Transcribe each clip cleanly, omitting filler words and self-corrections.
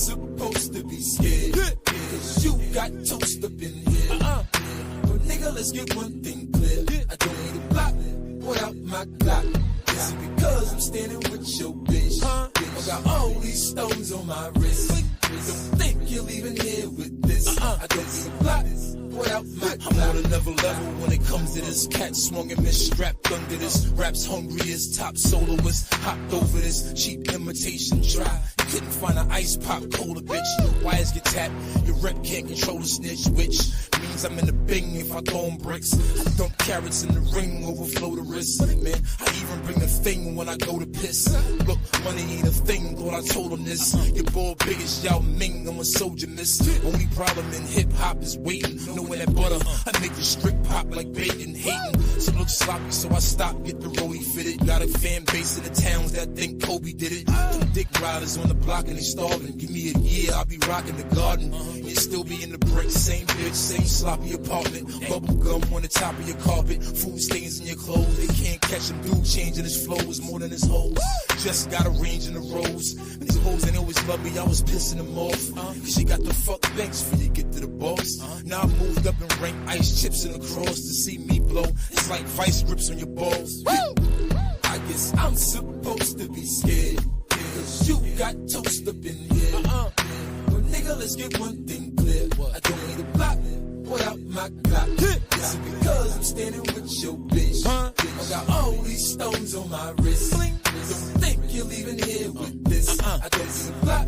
supposed to be scared. Cause you got toast up in here. Well, nigga, let's get one thing clear. I don't need a block without my Glock. Is it because I'm standing with your bitch? I got all these stones on my wrist. Don't think you're leaving here with this. I don't need a block without my Glock. I'm on another level when it comes to this. Cat swung and misstrapped under this. Rap's hungry as top soloist. Hopped over this cheap imitation dry. You couldn't find an ice pop cola, bitch. Wires get tapped. Your rep can't control the snitch, which means I'm in the bing if I throw 'em bricks. I dump carrots in the ring, overflow the wrist. Man, I even bring a thing when I go to piss. Look, money ain't a thing, thought I told him this. Your boy big as Yao Ming, I'm a soldier, miss. Only problem in hip-hop is waiting. Knowing that butter, I make the strip pop like bacon, hating. So look sloppy, so I stop, get the rollie fitted. Got a fan base in the towns that think Kobe did it. Them dick riders on the block and they starving. Give me a year, I'll be rocking the garden. You still be in the bricks, same bitch, same sloppy apartment. Bubble gum on the top of your carpet. Food stains in your clothes, they can't catch him. Dude changing his flow is more than his hoes. Just got a range in the rose. And these hoes ain't always love me, I was pissing them off. Cause she got the fuck thanks for you get to the boss. Now I moved up and ranked ice chips in the cross to see me blow. It's like vice grips on your balls. I guess I'm supposed to be scared. Cause you got toast up in here. Well, nigga, let's get one thing clear. I don't need a block without my Glock. Is it because I'm standing with your bitch? I got all these stones on my wrist. Don't think you're leaving here with this. I don't need a block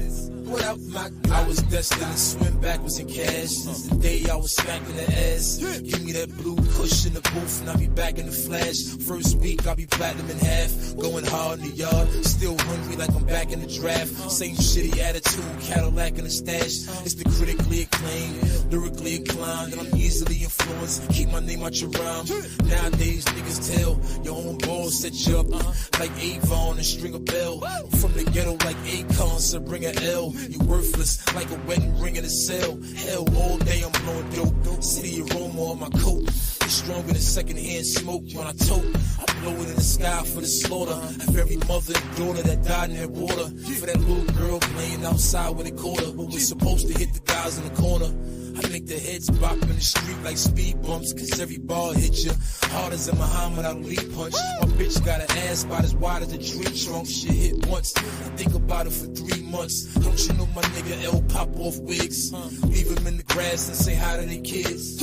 without my Glock. I was destined to swim backwards in cash since the day I was smacking the ass. Give me that blue push in the booth and I'll be back in the flash. First week I'll be platinum in half. Going hard in the yard, still hungry like I'm back in the draft. Same shitty attitude, Cadillac in the stash. It's the critically acclaimed, lyrically inclined, and I'm easily influenced. Keep my name out your rhyme. Nowadays niggas tell your own balls set you up like Avon and string a bell. From the ghetto like Akon, so bring a L. You worthless like a wedding ring in a cell. Hell, all day I'm blowing dope. City aroma on my coat. It's stronger than secondhand smoke when I tote. I blow it in the sky for the slaughter of every mother and daughter that died in that water. For that little girl playing outside with a quarter. But we're supposed to hit the guys in the corner. I make the heads bop in the street like speed bumps. Cause every ball hit you hard as a Muhammad Ali punch. My bitch got an ass about as wide as a tree trunk. Shit hit once, I think about it for 3 months. Don't you know my nigga L pop off wigs? Leave him in the grass and say hi to their kids.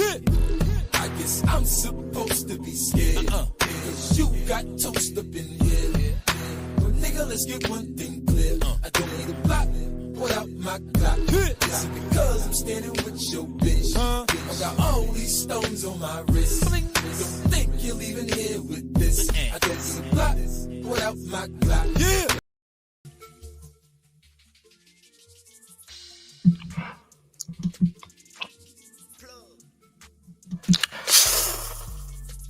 I guess I'm supposed to be scared. Cause you got toast up in here. Well, nigga, let's get one thing clear. I don't need a block without my Glock. Is it because I'm standing with your bitch? I got all these stones on my wrist. Don't think you're leaving here with this. I don't need a block without my Glock. Yeah.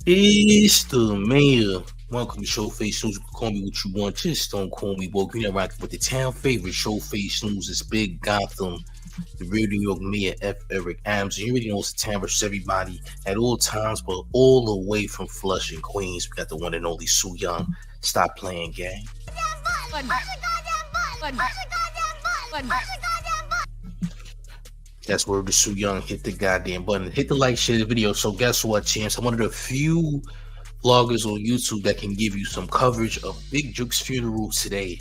It's the mayor. Welcome to Showface News. You can call me what you want. Just don't call me woke. You're not rocking with the town favorite Showface News. It's Big Gotham. The real New York mayor, F. Eric Adams. You already know it's the town versus everybody at all times, but all the way from Flushing, Queens. We got the one and only Soo Young. Stop playing, gang. That's where the Soo Young hit the goddamn button. Hit the like, share the video. So guess what, champs? I'm one of the few vloggers on YouTube that can give you some coverage of Big Jook's funeral today.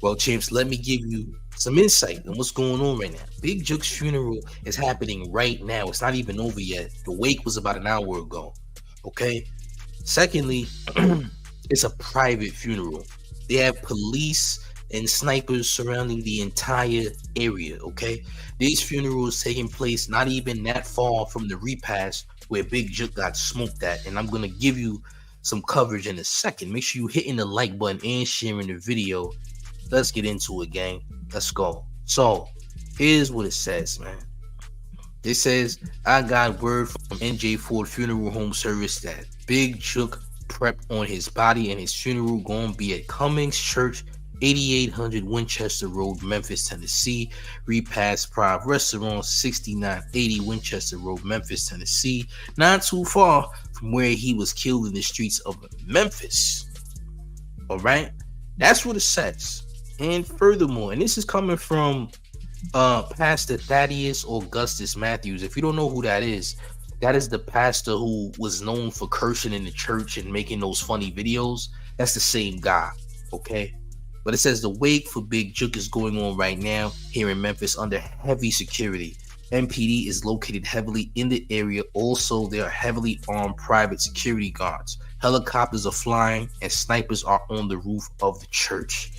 Well, champs, let me give you some insight on what's going on right now. Big Jook's funeral is happening right now. It's not even over yet. The wake was about an hour ago. Okay. Secondly, it's a private funeral. They have police and snipers surrounding the entire area. Okay. These funerals taking place not even that far from the repast where Big Jook got smoked at. And I'm going to give you some coverage in a second. Make sure you hitting the like button and sharing the video. Let's get into it, gang. Let's go. So here's what it says, man. It says, I got word from NJ Ford Funeral Home Service that Big Jook prepped on his body and his funeral going to be at Cummings Church, 8800 Winchester Road, Memphis, Tennessee. Repast Prime Restaurant, 6980 Winchester Road, Memphis, Tennessee. Not too far from where he was killed in the streets of Memphis. All right, that's what it says. And furthermore, and this is coming from Pastor Thaddeus Augustus Matthews. If you don't know who that is the pastor who was known for cursing in the church and making those funny videos. That's the same guy, okay? But it says the wake for Big Jook is going on right now here in Memphis under heavy security. MPD is located heavily in the area. Also, there are heavily armed private security guards. Helicopters are flying and snipers are on the roof of the church.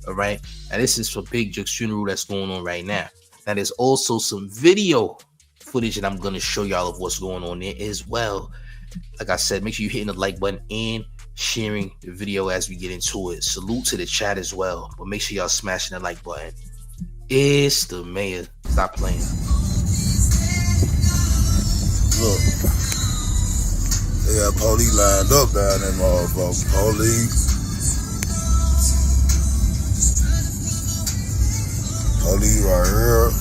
All right. And this is for Big Jook's funeral that's going on right now. Now, there's also some video footage that I'm going to show y'all of what's going on there as well. Like I said, make sure you're hitting the like button and sharing the video as we get into it. Salute to the chat as well. But make sure y'all smashing the like button. It's the mayor. Stop playing. Look. They got police lined up down there, motherfucker. Police. Police right here.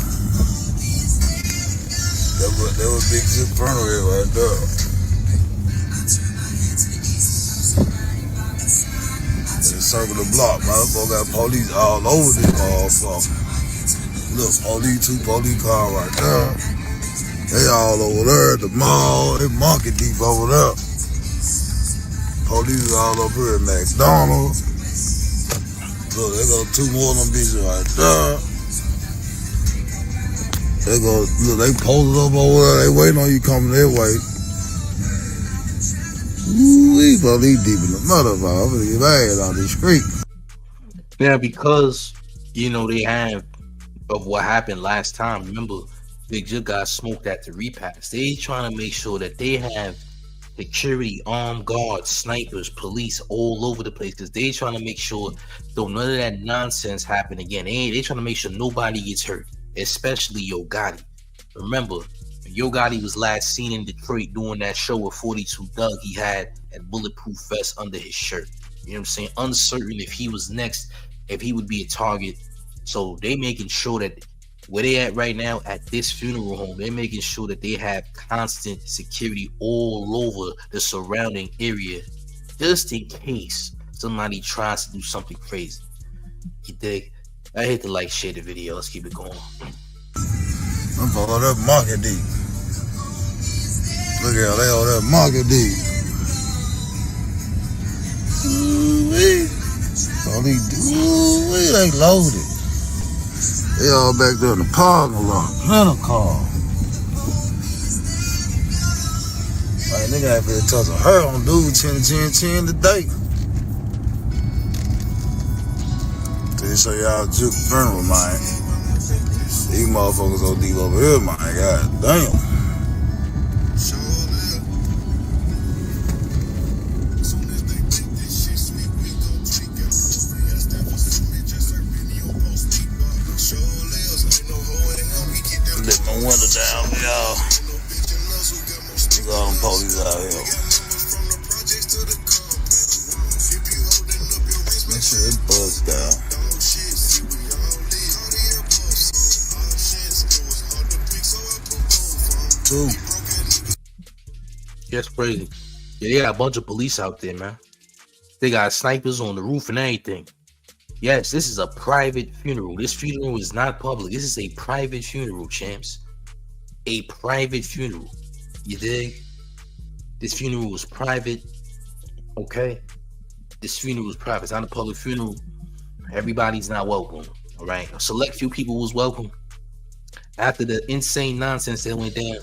That was Big Jook funeral right there. They circle the block, motherfucker. Got police all over this motherfucker. Look, two police cars right there. They all over there at the mall. They monkey deep over there. Police all over here at McDonald's. Look, there go two more of them bitches right there. They go, look, they posted up over there. They waiting on you coming their way. Ooh, bro, they deep in the motherfucker. I'm gonna get mad out this street. Now, because, you know, they have of what happened last time. Remember, Big Jook got smoked at the repass. They trying to make sure that they have security, armed guards, snipers, police all over the place, because they trying to make sure don't none of that nonsense happen again. They trying to make sure nobody gets hurt, especially Yo Gotti. Remember, when Yo Gotti was last seen in Detroit doing that show with 42 Doug, he had a bulletproof vest under his shirt. You know what I'm saying? Uncertain if he was next, if he would be a target. So they making sure that where they at right now at this funeral home, they're making sure that they have constant security all over the surrounding area, just in case somebody tries to do something crazy. You dig? I hate to like, share the video. Let's keep it going. I'm for that market deep. Look at they all that market deep. All these they loaded. They all back there in the parking lot. Rental car. Like nigga had been touching her on dude chin today. They show y'all Jook funeral, man. These motherfuckers so deep over here, man. God damn. Let my window down, y'all. Look at all them police out here. Make sure it bugs down. Two. That's crazy. Yeah, they got a bunch of police out there, man. They got snipers on the roof and everything. Yes, this is a private funeral. This funeral is not public. This is a private funeral, champs. A private funeral. You dig? This funeral was private. Okay? This funeral was private. It's not a public funeral. Everybody's not welcome. All right? A select few people was welcome. After the insane nonsense that went down,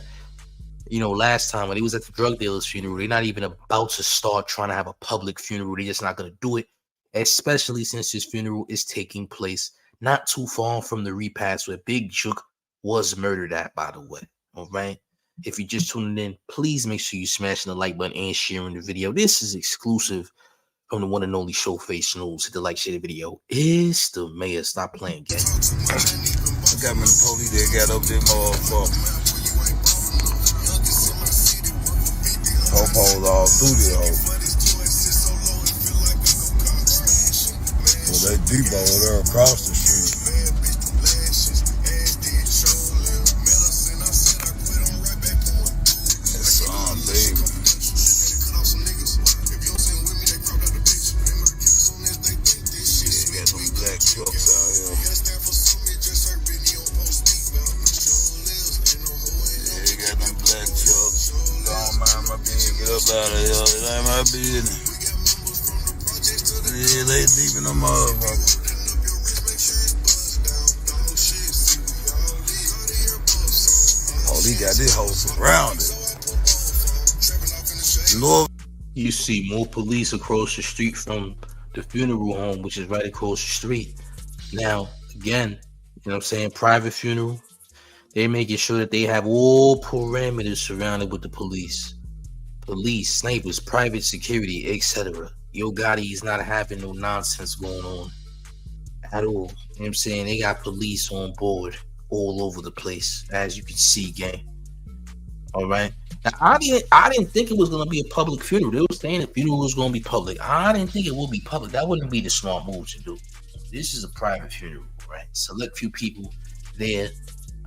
you know, last time when he was at the drug dealer's funeral, they're not even about to start trying to have a public funeral. They're just not going to do it. Especially since this funeral is taking place not too far from the repass where Big Jook was murdered at, by the way. All right. If you're just tuning in, please make sure you smashing the like button and sharing the video. This is exclusive from the one and only Showface News. Hit the like, share the video. It's the mayor. Stop playing, gang. I got me the police that got up there, motherfucker. Popo's all through the hole. They deep over there across the street. That's baby. Yeah, got them black trucks out here. up out of here. It ain't my business. Yeah, they deep in the motherfucker. Oh, he got this whole surrounded. Lord. You see more police across the street from the funeral home, which is right across the street. Now, again, you know what I'm saying, private funeral, they're making sure that they have all parameters surrounded with the police. Police, snipers, private security, etc. Yo Gotti is not having no nonsense going on at all. You know what I'm saying? They got police on board all over the place, as you can see, gang. All right. Now, I didn't think it was gonna be a public funeral. They were saying the funeral was gonna be public. I didn't think it would be public. That wouldn't be the smart move to do. This is a private funeral, right? Select few people there.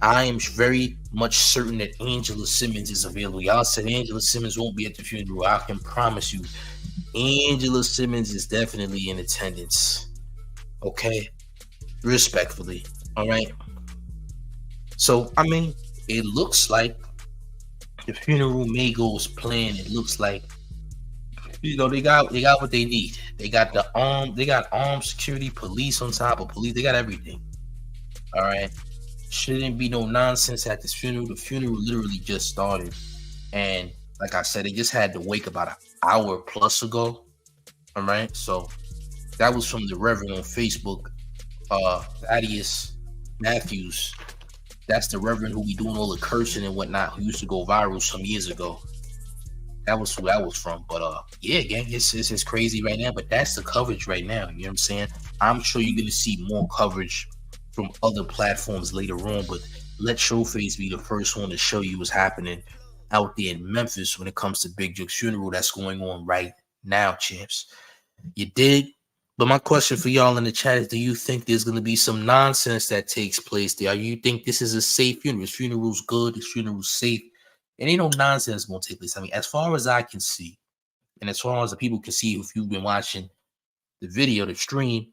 I am very much certain that Angela Simmons is available. Y'all said Angela Simmons won't be at the funeral. I can promise you, Angela Simmons is definitely in attendance. Okay? Respectfully. All right? So, I mean, it looks like the funeral may go as planned. It looks like, you know, they got what they need. They got armed security, police on top of police. They got everything. All right. Shouldn't be no nonsense at this funeral. The funeral literally just started. And like I said, they just had to wake about an hour plus ago. All right. So that was from the Reverend on Facebook, Thaddeus Matthews. That's the Reverend who be doing all the cursing and whatnot, who used to go viral some years ago. That was who that was from. But yeah, gang, it's crazy right now. But that's the coverage right now. You know what I'm saying? I'm sure you're gonna see more coverage from other platforms later on, but let Showface be the first one to show you what's happening out there in Memphis when it comes to Big Jook's funeral that's going on right now, champs. You dig? But my question for y'all in the chat is, do you think there's going to be some nonsense that takes place there? You think this is a safe funeral? This funeral's good. This funeral's safe. And ain't no nonsense going to take place. I mean, as far as I can see, and as far as the people can see, if you've been watching the video, the stream,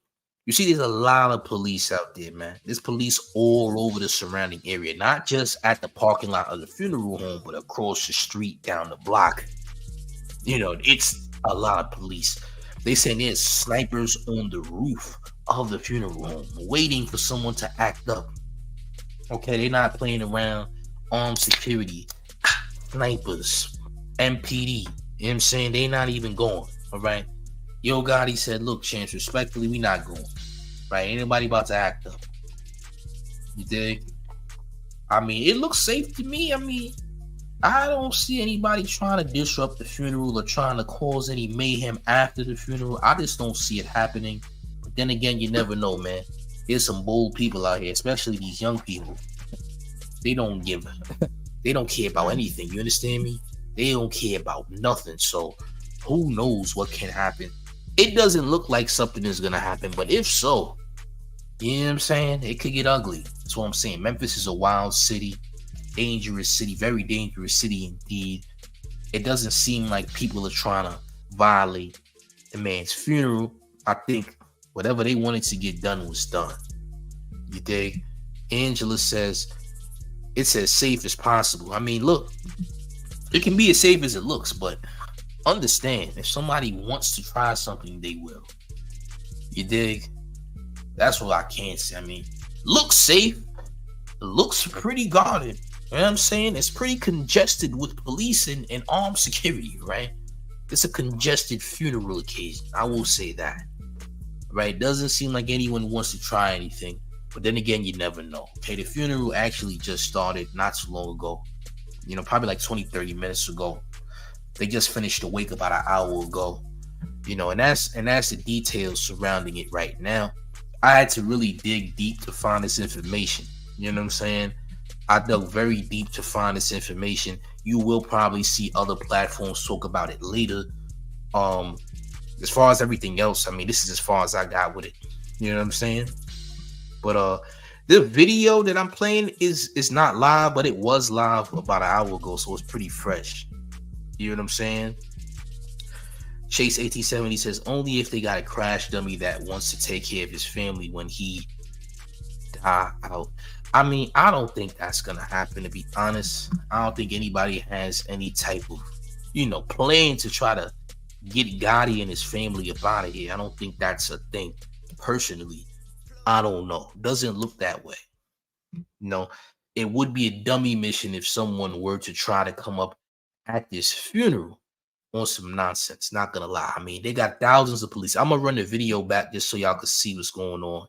you see there's a lot of police out there, man. There's police all over the surrounding area, not just at the parking lot of the funeral home, but across the street, down the block. You know, it's a lot of police. They saying there's snipers on the roof of the funeral home waiting for someone to act up. Okay, they're not playing around. Armed security, snipers, MPD. You know what I'm saying? They not even going. All right. Yo Gotti said, look, Chance, respectfully, we not going. Right? Ain't nobody about to act up. You dig? I mean, it looks safe to me. I mean, I don't see anybody trying to disrupt the funeral or trying to cause any mayhem after the funeral. I just don't see it happening. But then again, you never know, man. There's some bold people out here, especially these young people. They don't care about anything. You understand me? They don't care about nothing. So who knows what can happen? It doesn't look like something is going to happen. But if so, you know what I'm saying? It could get ugly. That's what I'm saying. Memphis is a wild city. Dangerous city, very dangerous city indeed. It doesn't seem like people are trying to violate the man's funeral. I think whatever they wanted to get done was done. You dig? Angela says it's as safe as possible. I mean, look, it can be as safe as it looks, but understand, if somebody wants to try something, they will. You dig? That's what I can say. I mean, looks safe. It looks pretty guarded. You know what I'm saying? It's pretty congested with police and armed security, right? It's a congested funeral occasion. I will say that. Right? Doesn't seem like anyone wants to try anything. But then again, you never know. Okay, the funeral actually just started not too long ago. You know, probably like 20, 30 minutes ago. They just finished the wake about an hour ago. You know, and that's the details surrounding it right now. I had to really dig deep to find this information. You know what I'm saying? I dug very deep to find this information. You will probably see other platforms talk about it later. As far as everything else, I mean, this is as far as I got with it. You know what I'm saying? But the video that I'm playing is not live, but it was live about an hour ago, so it's pretty fresh. You know what I'm saying? Chase 1870 says, only if they got a crash dummy that wants to take care of his family when he die out. I mean, I don't think that's going to happen, to be honest. I don't think anybody has any type of playing to try to get Gotti and his family up out of here. I don't think that's a thing. Personally, I don't know. Doesn't look that way. It would be a dummy mission if someone were to try to come up at this funeral on some nonsense. Not gonna lie. I mean, they got thousands of police. I'm gonna run the video back just so y'all can see what's going on.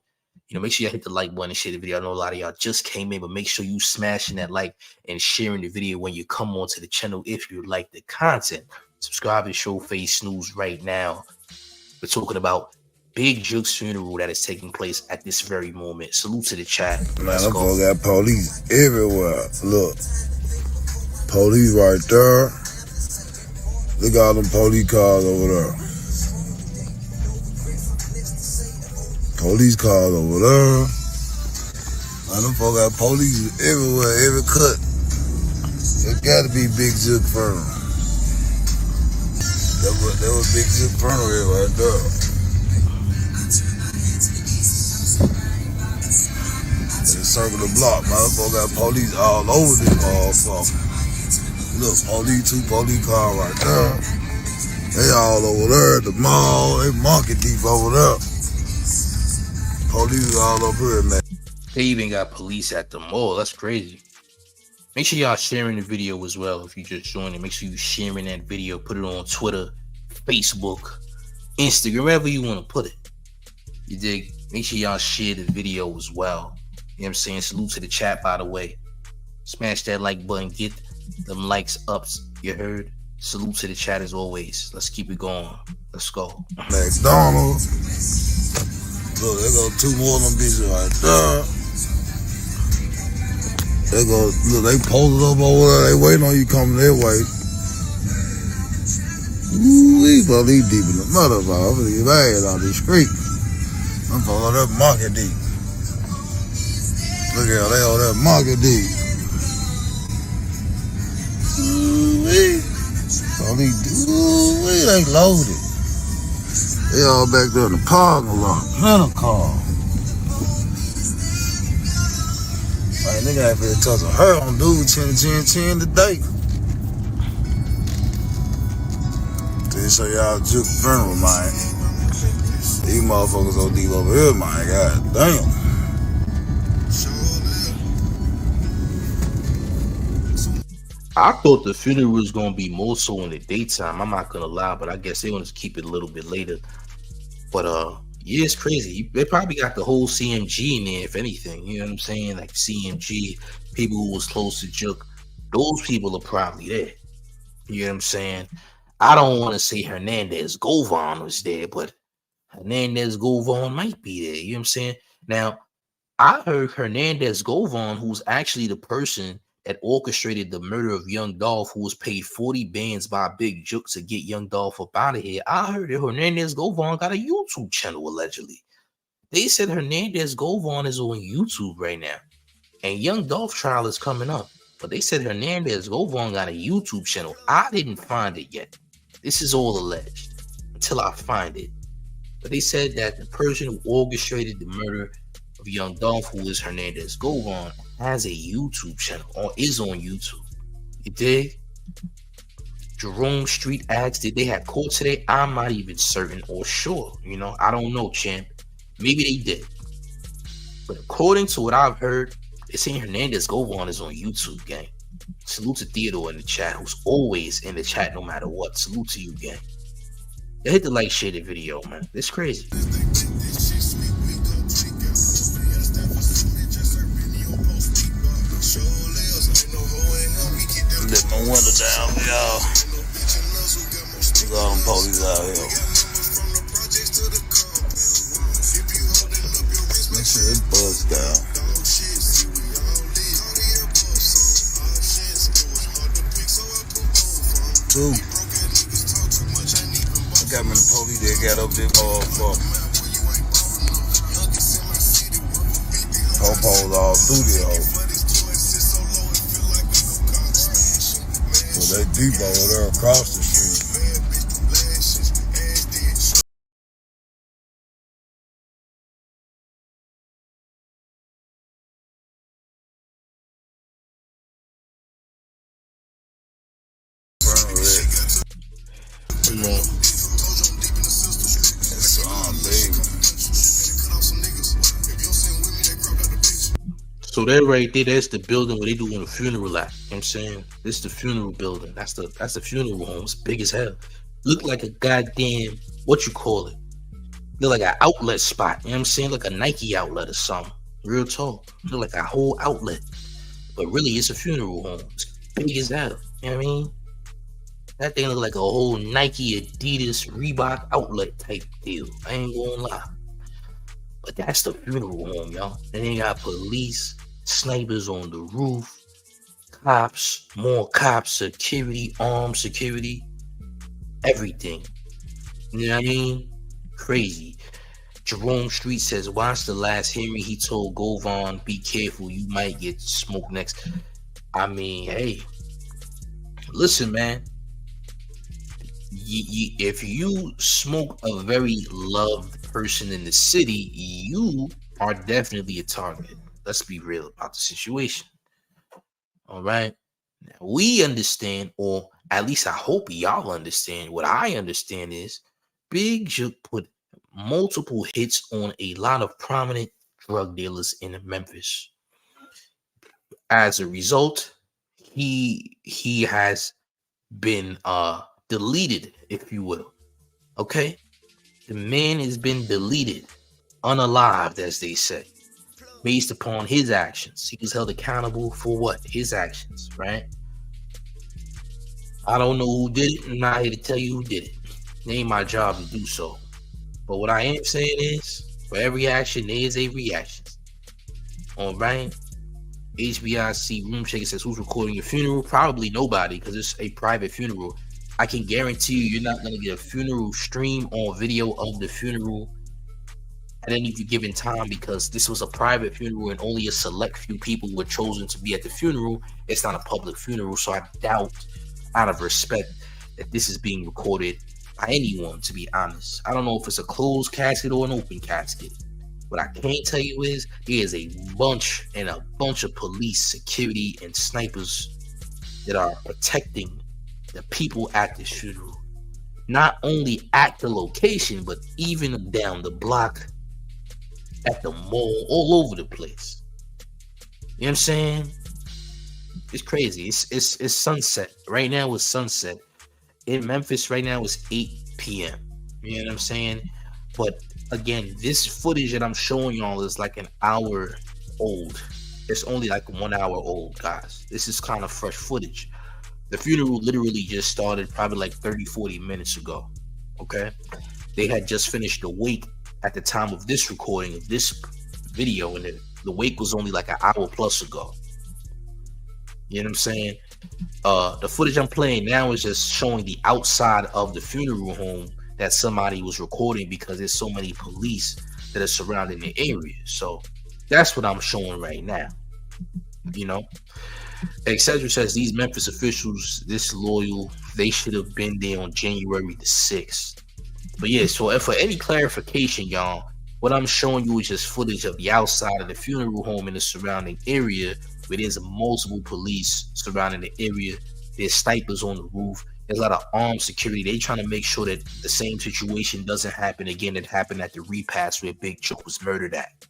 Make sure y'all hit the like button and share the video. I know a lot of y'all just came in, but make sure you smashing that like and sharing the video when you come onto the channel if you like the content. Subscribe to Showface Snooze right now. We're talking about Big Jook's funeral that is taking place at this very moment. Salute to the chat. Man, them folks got police everywhere. Look, police right there. Look at all them police cars over there. Police cars over there. Man, them folks got police everywhere, every cut. It gotta be Big Jook funeral. That was Big Jook funeral right there. They circle the block, man. Them folks got police all over this motherfucker. Look, two police cars right there. They all over there at the mall. They monkey deep over there. Police all over here, man. They even got police at the mall. That's crazy. Make sure y'all sharing the video as well. If you just joined it, make sure you sharing that video. Put it on Twitter, Facebook, Instagram, wherever you want to put it. You dig? Make sure y'all share the video as well. You know what I'm saying? Salute to the chat, by the way. Smash that like button. Get them likes up. You heard? Salute to the chat as always. Let's keep it going. Let's go. McDonald's. Look, there go two more of them bitches right there. Look, they posted up over there. They waiting on you coming their way. Ooh, but they deep in the mother, bro. I'm gonna get bad out this street. I'm following that market deep. Look at how they all that market deep. Ooh, they loaded. They all back there in the parking lot. Plenty car. Man, they got to touch her on dude 10 today. They show y'all Jook funeral, man. These motherfuckers so deep over here, man. God damn. I thought the funeral was gonna be more so in the daytime. I'm not gonna lie, but I guess they want to keep it a little bit later. But yeah, it's crazy. They probably got the whole CMG in there, if anything. You know what I'm saying? Like CMG, people who was close to Jook, those people are probably there. You know what I'm saying? I don't want to say Hernandez Govan was there, but Hernandez Govan might be there. You know what I'm saying? Now, I heard Hernandez Govan, who's actually the person that orchestrated the murder of young Dolph, who was paid 40 bands by Big Jook to get young Dolph up out of here. I heard that Hernandez Govan got a YouTube channel, allegedly. They said Hernandez Govan is on YouTube right now. And young Dolph trial is coming up. But they said Hernandez Govan got a YouTube channel. I didn't find it yet. This is all alleged until I find it. But they said that the person who orchestrated the murder of young Dolph, who is Hernandez Govan, has a YouTube channel or is on YouTube. You dig? Jerome Street asked, did they have court today? I'm not even certain or sure. I don't know, champ. Maybe they did. But according to what I've heard, they're saying Hernandez Govan is on YouTube, gang. Salute to Theodore in the chat, who's always in the chat no matter what. Salute to you, gang. Yeah, hit the like, share the video, man. It's crazy. Let my window down, y'all. Look at all them police out here. Make sure it buzzed down. Two. I got many police that got up there, motherfucker. Po-po's all through the hole. They deep over there across the street. listen, man. That's baby. So that right there, that's the building where they doing the funeral at. You know what I'm saying? This is the funeral building. That's the funeral home. It's big as hell. Look like a goddamn, what you call it? Look like an outlet spot. You know what I'm saying? Like a Nike outlet or something. Real talk. Look like a whole outlet. But really, it's a funeral home. It's big as hell. You know what I mean? That thing look like a whole Nike, Adidas, Reebok outlet type deal. I ain't gonna lie. But that's the funeral home, y'all. And they got police, snipers on the roof, cops, more cops, security, armed security, everything. You know what I mean? Crazy. Jerome Street says, watch the last hearing. He told Govan, be careful, you might get smoked next. I mean, hey, listen, man. If you smoke a very loved person in the city, you are definitely a target. Let's be real about the situation. All right. Now, we understand, or at least I hope y'all understand. What I understand is Big Jook put multiple hits on a lot of prominent drug dealers in Memphis. As a result, he has been deleted, if you will. Okay? The man has been deleted, unalived, as they say, based upon his actions. He was held accountable for what? His actions, right? I don't know who did it. I'm not here to tell you who did it. It ain't my job to do so. But what I am saying is, for every action, there is a reaction. All right? HBIC Room Shaker says, who's recording your funeral? Probably nobody, because it's a private funeral. I can guarantee you, you're not going to get a funeral stream or video of the funeral at any given time, because this was a private funeral and only a select few people were chosen to be at the funeral. It's not a public funeral, so I doubt, out of respect, that this is being recorded by anyone, to be honest. I don't know if it's a closed casket or an open casket. What I can tell you is there is a bunch of police, security, and snipers that are protecting the people at this funeral. Not only at the location, but even down the block, at the mall, all over the place. You know what I'm saying? It's crazy. It's sunset. Right now it's sunset. In Memphis right now it's 8 p.m. You know what I'm saying? But again, this footage that I'm showing y'all is like an hour old. It's only like 1 hour old, guys. This is kind of fresh footage. The funeral literally just started probably like 30-40 minutes ago. Okay? They had just finished the wake at the time of this recording of this video, and the wake was only like an hour plus ago. You know what I'm saying? The footage I'm playing now is just showing the outside of the funeral home that somebody was recording, because there's so many police that are surrounding the area. So that's what I'm showing right now. You know? Etc. says, these Memphis officials, this loyal, they should have been there on January the 6th. But yeah, so for any clarification, y'all, what I'm showing you is just footage of the outside of the funeral home in the surrounding area, where there's multiple police surrounding the area. There's snipers on the roof. There's a lot of armed security. They trying to make sure that the same situation doesn't happen again that happened at the repast where Big Jook was murdered at.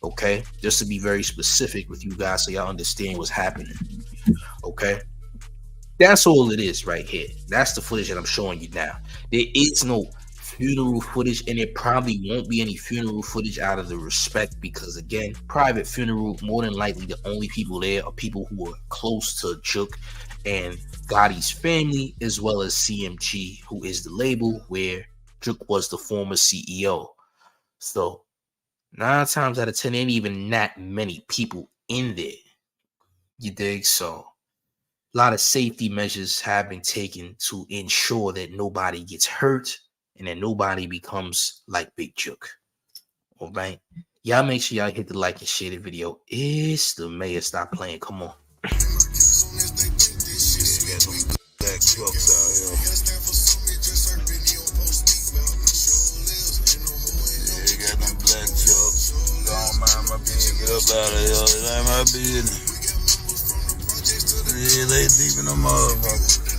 Okay? Just to be very specific with you guys so y'all understand what's happening. Okay? That's all it is right here. That's the footage that I'm showing you now. There is no funeral footage, and there probably won't be any funeral footage out of the respect, because again, private funeral, more than likely the only people there are people who are close to Jook and Gotti's family, as well as CMG, who is the label where Jook was the former CEO. So 9 times out of 10, ain't even that many people in there. You dig? So a lot of safety measures have been taken to ensure that nobody gets hurt and that nobody becomes like Big Jook. All right? Y'all make sure y'all hit the like and share the video. It's the mayor. Stop playing. Come on. Black trucks out here. Yeah, you got them black trucks. Don't mind my business. Get up out of here. It ain't my business. Yeah, they deep in the motherfucker.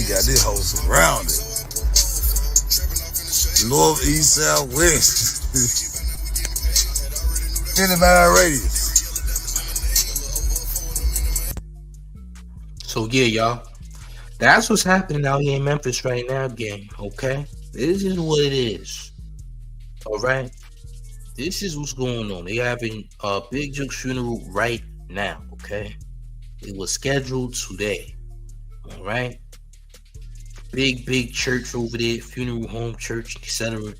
got this whole surrounded. North, east, south, west. 50-mile radius. So yeah, y'all. That's what's happening out here in Memphis right now, gang. Okay? This is what it is. Alright? This is what's going on. They having a Big Jook's funeral right now, okay? It was scheduled today. Alright? Big church over there, funeral home church, etc.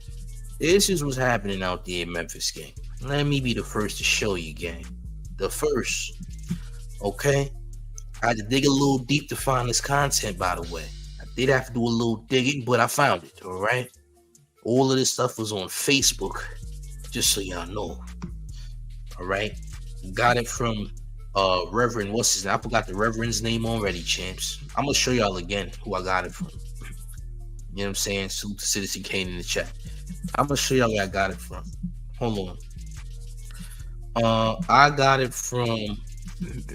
This is what's happening out there in Memphis, gang. Let me be the first to show you, gang. The first. Okay? I had to dig a little deep to find this content, by the way. I did have to do a little digging, but I found it, all right? All of this stuff was on Facebook, just so y'all know. All right? Got it from Reverend, what's his name? I forgot the Reverend's name already, champs. I'm going to show y'all again who I got it from. You know what I'm saying? Salute to Citizen Kane in the chat. I'm going to show y'all where I got it from. Hold on. I got it from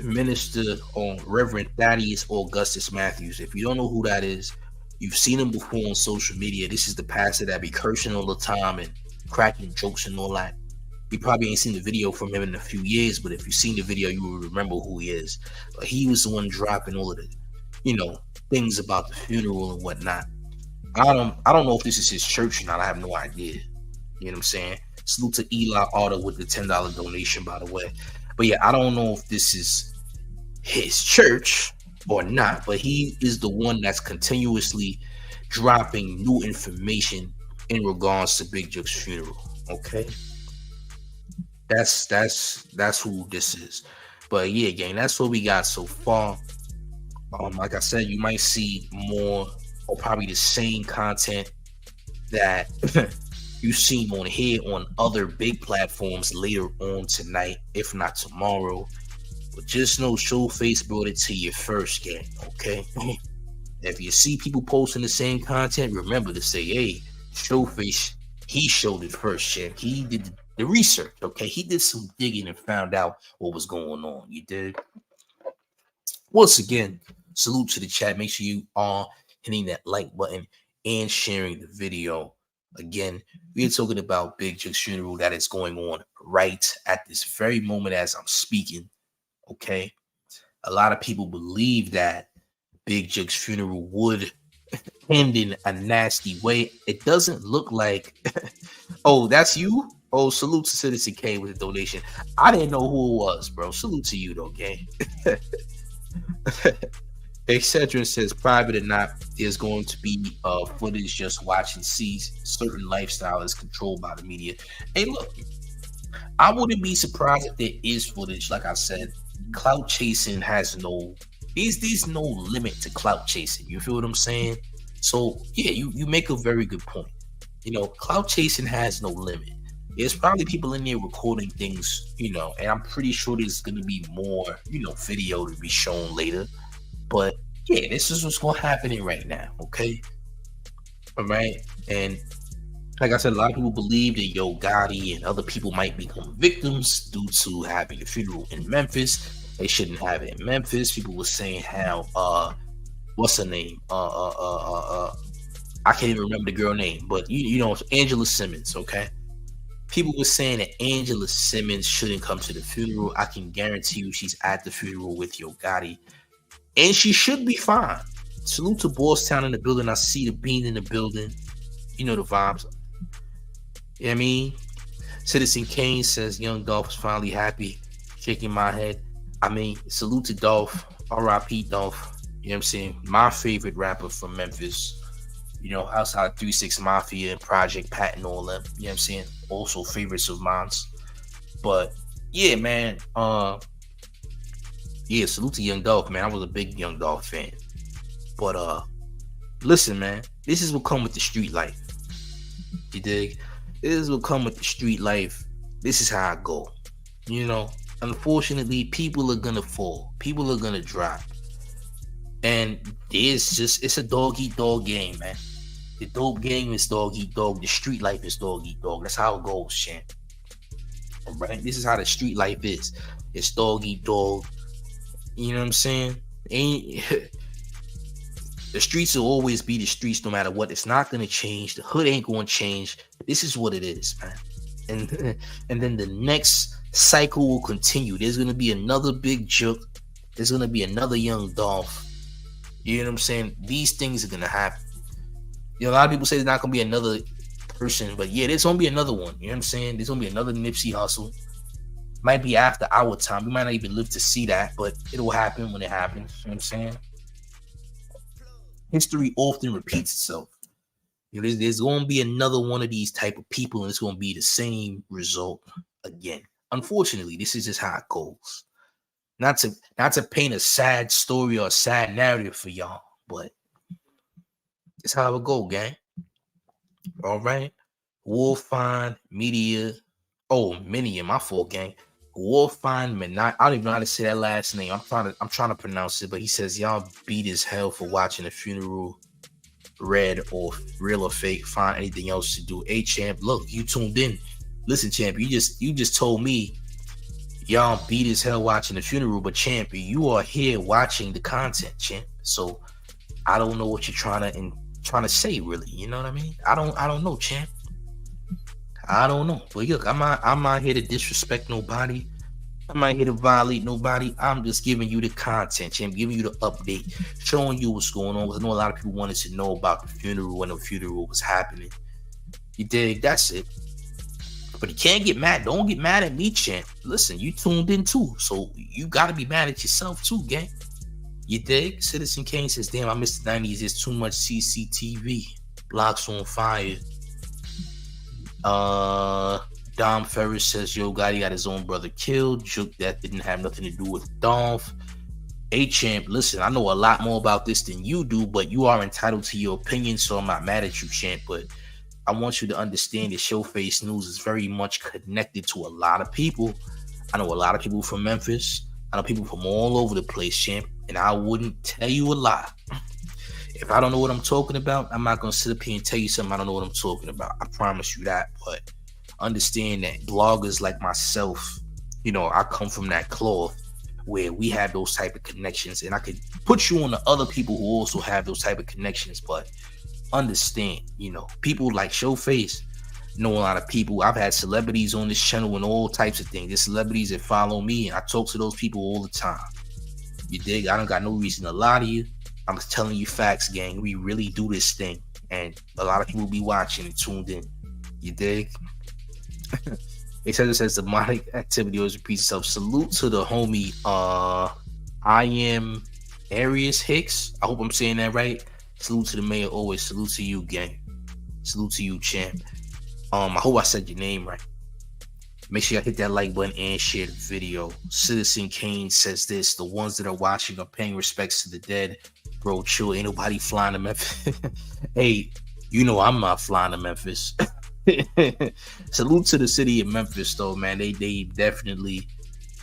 Minister or Reverend Thaddeus Augustus Matthews. If you don't know who that is, you've seen him before on social media. This is the pastor that be cursing all the time and cracking jokes and all that. You probably ain't seen the video from him in a few years, but if you've seen the video, you will remember who he is. But he was the one dropping all of the, things about the funeral and whatnot. I don't know if this is his church or not. I have no idea. You know what I'm saying? Salute to Eli Otter with the $10 donation, by the way. But yeah, I don't know if this is his church or not, but he is the one that's continuously dropping new information in regards to Big Jook's funeral. Okay, that's who this is. But yeah, gang, that's what we got so far. Like I said, you might see more or probably the same content that you've seen on here on other big platforms later on tonight, if not tomorrow. But just know Showface brought it to you first, gang, okay? If you see people posting the same content, remember to say, hey, Showface, he showed it first, champ. He did the research, okay? He did some digging and found out what was going on, you did? Once again, salute to the chat. Make sure you are hitting that like button and sharing the video. Again, we are talking about Big Jook's funeral that is going on right at this very moment as I'm speaking. Okay, a lot of people believe that Big Jook's funeral would end in a nasty way. It doesn't look like. Oh, that's you. Oh, salute to Citizen K with the donation. I didn't know who it was, bro. Salute to you, though, gang. Excedrin says, private or not, there's going to be footage just watching sees certain lifestyle is controlled by the media. Hey, look, I wouldn't be surprised if there is footage. Like I said, clout chasing has there's no limit to clout chasing. You feel what I'm saying? So yeah, you make a very good point. Clout chasing has no limit. There's probably people in there recording things, and I'm pretty sure there's going to be more, video to be shown later. But yeah, this is what's going to happen right now, okay? All right, and like I said, a lot of people believe that Gotti and other people might become victims due to having a funeral in Memphis. They shouldn't have it in Memphis. People were saying how what's her name? I can't even remember the girl name, but it's Angela Simmons, okay? People were saying that Angela Simmons shouldn't come to the funeral. I can guarantee you she's at the funeral with Gotti. And she should be fine. Salute to Boystown in the building. I see the Bean in the building. You know the vibes. You know what I mean? Citizen Kane says, young Dolph is finally happy. Shaking my head. I mean, salute to Dolph. R.I.P. Dolph. You know what I'm saying? My favorite rapper from Memphis. Outside 3-6 Mafia and Project Pat and all them. You know what I'm saying? Also favorites of mine. But, yeah, man. Yeah, salute to Young Dolph, man. I was a big Young Dolph fan. But listen, man, this is what come with the street life. You dig? This is what come with the street life. This is how I go. Unfortunately, people are gonna fall. People are gonna drop. And it's a dog-eat-dog game, man. The dope game is dog-eat-dog. The street life is dog-eat-dog. That's how it goes, champ. All right? This is how the street life is. It's dog-eat-dog. You know what I'm saying? The streets will always be the streets no matter what. It's not gonna change. The hood ain't gonna change. This is what it is, man. And then the next cycle will continue. There's gonna be another big Jook. There's gonna be another young Dolph. You know what I'm saying? These things are gonna happen. You know, a lot of people say there's not gonna be another person, but yeah, there's gonna be another one. You know what I'm saying? There's gonna be another Nipsey Hussle. Might be after our time. We might not even live to see that, but it'll happen when it happens. You know what I'm saying? History often repeats itself. You know, there's going to be another one of these type of people, and it's going to be the same result again. Unfortunately, this is just how it goes. Not to paint a sad story or a sad narrative for y'all, but it's how it go, gang. All right. Wolfine Media. Oh, Minion, my fault, gang. Wolfine Menai. I don't even know how to say that last name. I'm trying to pronounce it, but he says y'all beat as hell for watching the funeral. Red or real or fake, find anything else to do. Hey champ, look, you tuned in. Listen, champ, you just told me y'all beat as hell watching the funeral, but champ, you are here watching the content, champ. So I don't know what you're trying to say, really. You know what I mean? I don't know, champ. I don't know. But look, I'm not here to disrespect nobody. I'm not here to violate nobody. I'm just giving you the content, champ, giving you the update, showing you what's going on. Because I know a lot of people wanted to know about the funeral when the funeral was happening. You dig? That's it. But you can't get mad. Don't get mad at me, champ. Listen, you tuned in too. So you got to be mad at yourself too, gang. You dig? Citizen Kane says, damn, I missed the 90s. There's too much CCTV. Blocks on fire. Dom Ferris says, yo, Gotti got his own brother killed. Jook, that didn't have nothing to do with Dolph. Hey, champ, listen, I know a lot more about this than you do, but you are entitled to your opinion, so I'm not mad at you, champ. But I want you to understand that Showface News is very much connected to a lot of people. I know a lot of people from Memphis. I know people from all over the place, champ, and I wouldn't tell you a lie. If I don't know what I'm talking about, I'm not going to sit up here and tell you something I don't know what I'm talking about. I promise you that, but understand that bloggers like myself, you know, I come from that cloth where we have those type of connections, and I could put you on to other people who also have those type of connections. But understand, you know, people like Showface know a lot of people. I've had celebrities on this channel and all types of things. There's celebrities that follow me, and I talk to those people all the time. You dig? I don't got no reason to lie to you. I'm telling you facts, gang. We really do this thing, and a lot of people be watching and tuned in. You dig? It says demonic activity always repeats itself. Salute to the homie I am Arius Hicks. I hope I'm saying that right. Salute to the mayor always. Salute to you, gang. Salute to you, champ. I hope I said your name right. Make sure you hit that like button and share the video. Citizen Kane says this: the ones that are watching are paying respects to the dead. Bro, chill. Ain't nobody flying to Memphis. Hey, you know I'm not flying to Memphis. Salute to the city of Memphis, though, man. They definitely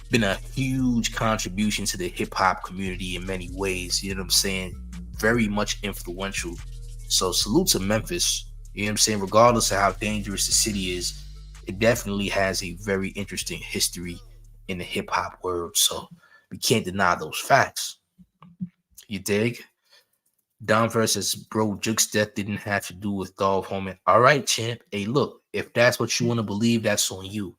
been a huge contribution to the hip-hop community in many ways. You know what I'm saying? Very much influential. So salute to Memphis. You know what I'm saying? Regardless of how dangerous the city is, it definitely has a very interesting history in the hip-hop world. So we can't deny those facts. You dig? Don versus bro, Jook's death didn't have to do with Dolph, homie. All right, champ. Hey, look, if that's what you want to believe, that's on you.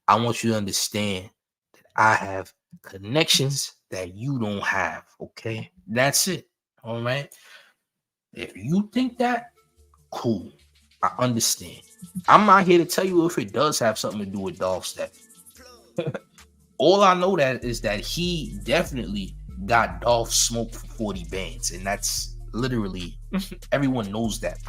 I want you to understand that I have connections that you don't have, okay? That's it, all right? If you think that, cool. I understand. I'm not here to tell you if it does have something to do with Dolph's death. All I know that is that he definitely got Dolph smoked for 40 bands, and that's literally everyone knows that.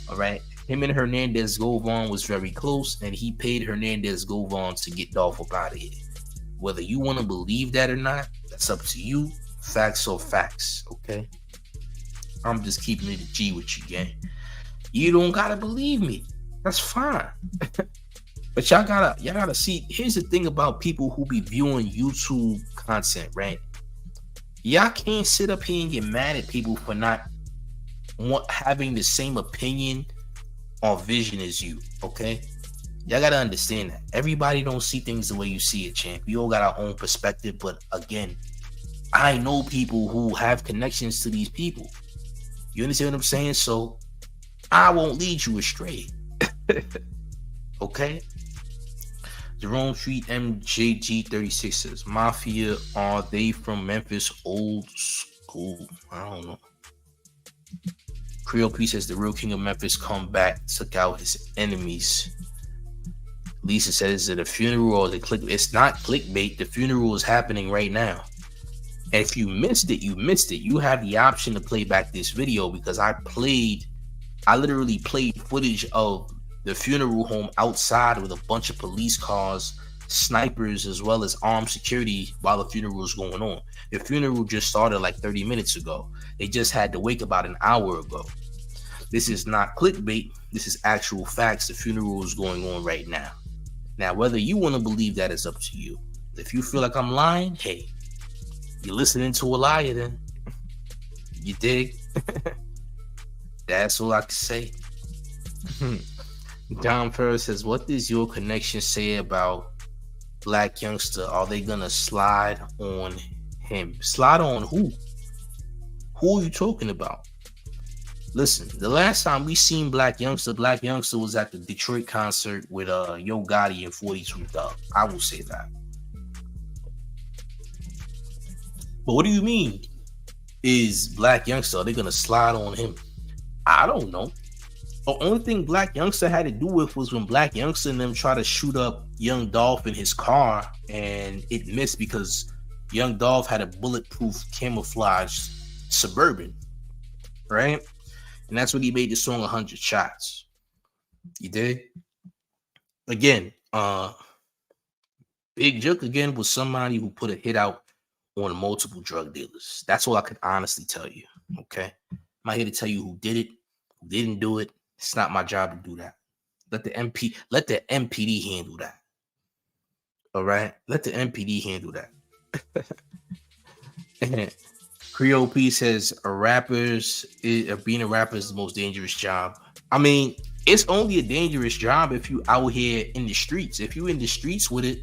All right, him and Hernandez Govon was very close, and he paid Hernandez Govon to get Dolph up out of here. Whether you want to believe that or not, that's up to you. Facts are facts, okay? I'm just keeping it a G with you, gang. You don't gotta believe me. That's fine. But y'all gotta see. Here's the thing about people who be viewing YouTube content, right? Y'all can't sit up here and get mad at people for not having the same opinion or vision as you, okay? Y'all gotta understand that everybody don't see things the way you see it, champ. We all got our own perspective, but again, I know people who have connections to these people. You understand what I'm saying? So I won't lead you astray. Okay? Jerome Street MJG36 says, Mafia, are they from Memphis? Old school. I don't know. Creole P says, the real king of Memphis come back, took out his enemies. Lisa says, is it a funeral or the click? It's not clickbait. The funeral is happening right now. And if you missed it, you missed it. You have the option to play back this video because I literally played footage of the funeral home outside with a bunch of police cars, snipers, as well as armed security while the funeral was going on. The funeral just started like 30 minutes ago. They just had to wake about an hour ago. This is not clickbait. This is actual facts. The funeral is going on right now. Now, whether you want to believe that is up to you. If you feel like I'm lying, hey, you're listening to a liar then. You dig? That's all I can say. Don Ferris says, what does your connection say about Black Youngster? Are they gonna slide on him? Slide on who? Who are you talking about? Listen, the last time we seen Black Youngster was at the Detroit concert with Yo Gotti and 42 Dolph. I will say that. But what do you mean? Is Black Youngster, are they gonna slide on him? I don't know. The only thing Black Youngster had to do with was when Black Youngster and them tried to shoot up Young Dolph in his car, and it missed because Young Dolph had a bulletproof camouflage Suburban, right? And that's when he made the song 100 Shots. You did? Again, Big Jook again was somebody who put a hit out on multiple drug dealers. That's all I could honestly tell you. Okay, I'm not here to tell you who did it, who didn't do it. It's not my job to do that. Let the MPD handle that. All right, let the MPD handle that. Creole P says being a rapper is the most dangerous job. I mean, it's only a dangerous job if you out here in the streets. If you in the streets with it,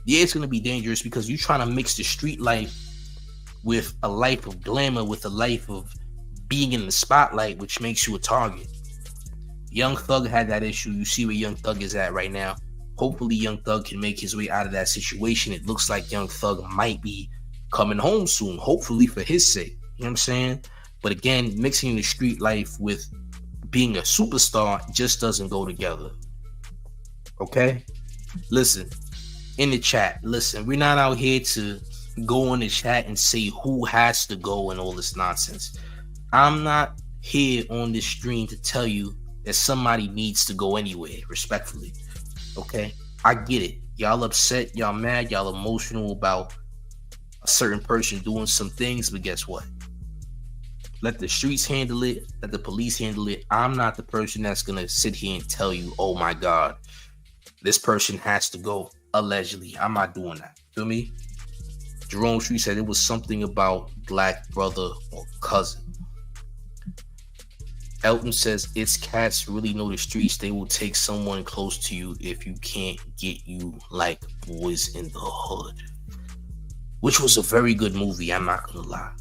yeah, it's gonna be dangerous because you're trying to mix the street life with a life of glamour, with a life of being in the spotlight, which makes you a target. Young Thug had that issue. You see where Young Thug is at right now. Hopefully Young Thug can make his way out of that situation. It looks like Young Thug might be coming home soon, hopefully for his sake. You know what I'm saying? But again, mixing the street life with being a superstar just doesn't go together. Okay? Listen, in the chat, listen, we're not out here to go in the chat and say who has to go and all this nonsense. I'm not here on this stream to tell you that somebody needs to go anywhere, respectfully. Okay? I get it. Y'all upset, y'all mad, y'all emotional about a certain person doing some things, but guess what? Let the streets handle it, let the police handle it. I'm not the person that's gonna sit here and tell you, oh my God, this person has to go, allegedly. I'm not doing that. Feel me? Jerome Street said it was something about black brother or cousin. Elton says, it's cats really know the streets. They will take someone close to you if you can't get you like Boys in the Hood. Which was a very good movie, I'm not gonna lie.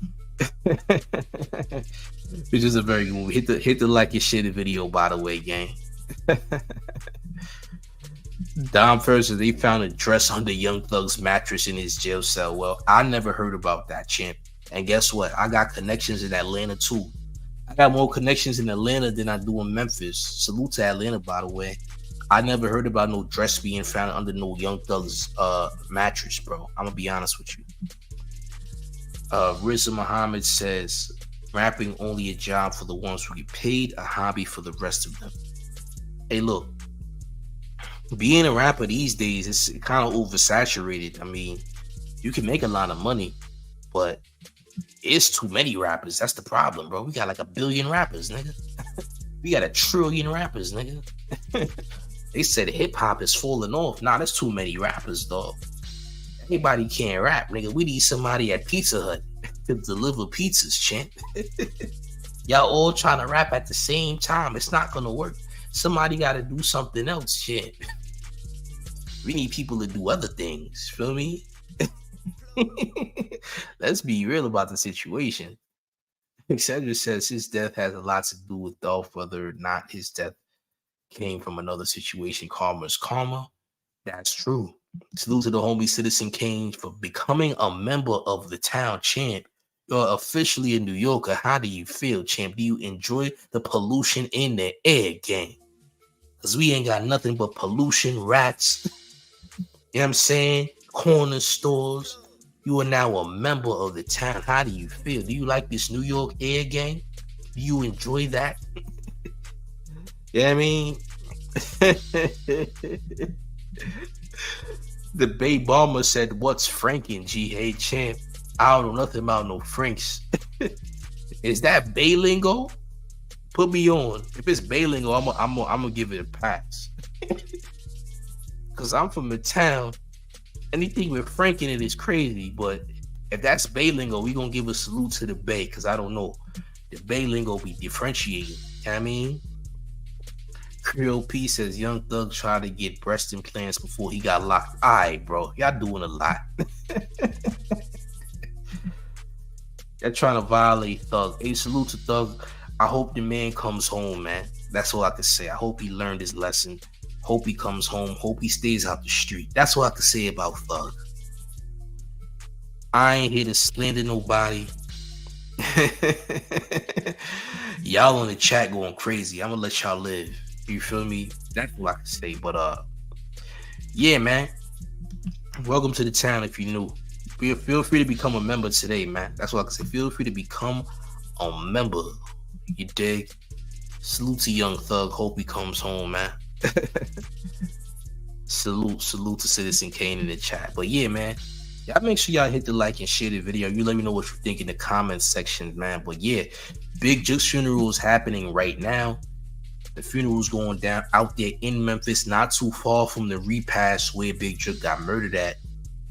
Which is a very good movie. Hit the like and share the video, by the way, gang. Dom first says they found a dress under Young Thug's mattress in his jail cell. Well, I never heard about that, champ. And guess what? I got connections in Atlanta too. I got more connections in Atlanta than I do in Memphis. Salute to Atlanta, by the way. I never heard about no dress being found under no Young Thug's mattress, bro. I'm gonna be honest with you. Rizza Muhammad says, rapping only a job for the ones who get paid, a hobby for the rest of them. Hey, look, being a rapper these days is kind of oversaturated. I mean, you can make a lot of money, but it's too many rappers. That's the problem, bro. We got like 1 billion rappers, nigga. We got 1 trillion rappers, nigga. They said hip hop is falling off. Nah, there's too many rappers, dog. Anybody can't rap, nigga. We need somebody at Pizza Hut to deliver pizzas, champ. Y'all all trying to rap at the same time. It's not gonna work. Somebody got to do something else, champ. We need people to do other things. Feel me? Let's be real about the situation. Cedric says his death has a lot to do with Dolph, whether or not his death came from another situation. Karma is karma. That's true. Salute to the homie Citizen Kane for becoming a member of the town, champ. You're officially a New Yorker. How do you feel, champ? Do you enjoy the pollution in the air, gang? Because we ain't got nothing but pollution, rats. You know what I'm saying? Corner stores. You are now a member of the town. How do you feel? Do you like this New York air, gang? Do you enjoy that? You know what I mean? The Bay Bomber said, "What's Franken, G? Hey, champ. I don't know nothing about no Franks." Is that Bay lingo? Put me on. If it's Bay lingo, I'm gonna give it a pass. Cause I'm from the town. Anything with Frank in it is crazy. But if that's Bay lingo, we gonna give a salute to the Bay. Cause I don't know. The Bay lingo be differentiated. You know what I mean? Creole P says Young Thug tried to get breast implants before he got locked. Alright, bro. Y'all doing a lot. Y'all trying to violate Thug. Hey, salute to Thug. I hope the man comes home, man. That's all I can say. I hope he learned his lesson. Hope he comes home. Hope he stays out the street. That's what I can say about Thug. I ain't here to slander nobody. Y'all on the chat going crazy. I'm gonna let y'all live. You feel me? That's what I can say. But yeah, man. Welcome to the town if you're new. Feel free to become a member today, man. That's what I can say. Feel free to become a member. You dig? Salute to Young Thug. Hope he comes home, man. Salute to Citizen Kane in the chat. But yeah, man. Y'all make sure y'all hit the like and share the video. You let me know what you think in the comments section, man. But yeah, Big Jook's funeral is happening right now. The funeral's going down out there in Memphis, not too far from the repass where Big Jook got murdered at.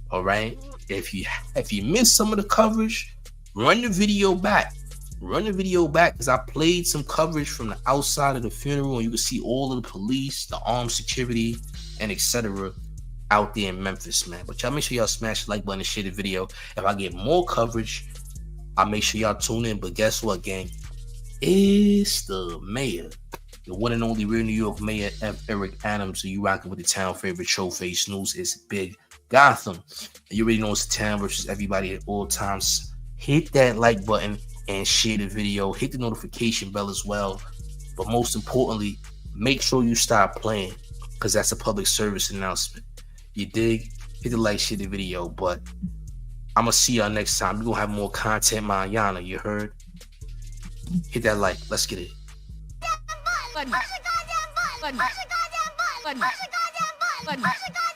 All right. If you missed some of the coverage, run the video back. Run the video back because I played some coverage from the outside of the funeral, and you can see all of the police, the armed security, and etc. out there in Memphis, man. But y'all make sure y'all smash the like button and share the video. If I get more coverage, I'll make sure y'all tune in. But guess what, gang? It's the mayor. The one and only real New York Mayor F. Eric Adams. So you rocking with the town favorite Showface News. It's Big Gotham. You already know it's the town versus everybody at all times. Hit that like button and share the video. Hit the notification bell as well. But most importantly, make sure you stop playing because that's a public service announcement. You dig? Hit the like, share the video. But I'm going to see y'all next time. We're going to have more content, Mayana. You heard? Hit that like. Let's get it. Button. Push the goddamn button. Push the goddamn button. Push the goddamn button. Push the goddamn